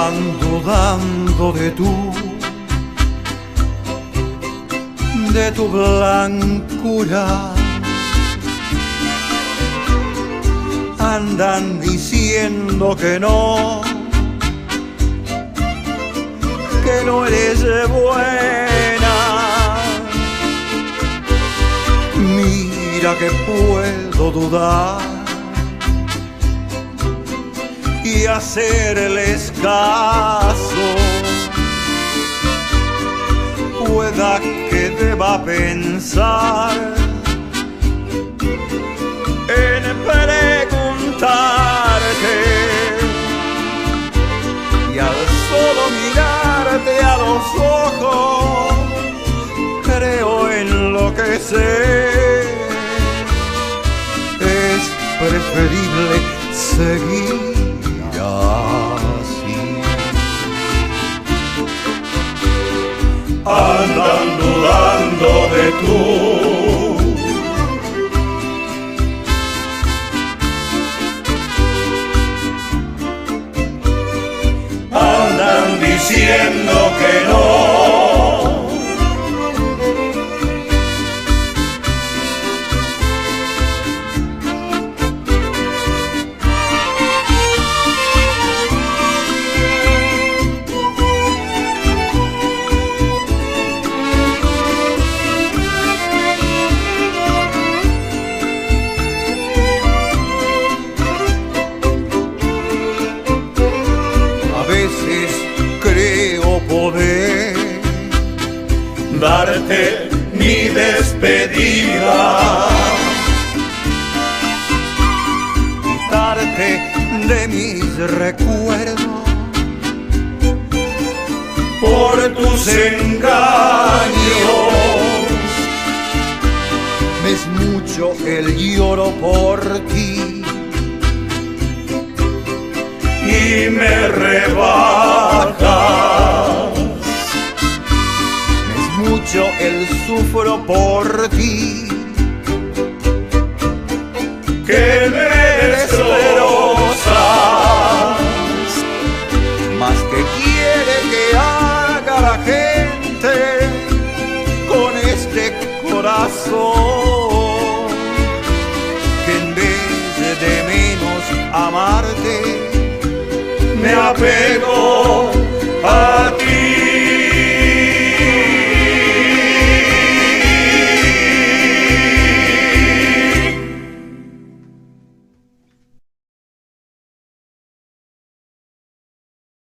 Andan dudando de tu blancura. Andan diciendo que no eres buena. Mira que puedo dudar y hacerles caso. Pueda que deba pensar en preguntarte, y al solo mirarte a los ojos creo enloquecer. Es preferible seguir así. Andan dudando de andan diciendo que no. Creo poder darte mi despedida, quitarte de mis recuerdos por tus engaños. Es mucho el lloro por ti y me rebajas. Es mucho el sufro por ti que me destrozas. Más que quiere que haga la gente con este corazón, que en vez de menos amarte Me apego a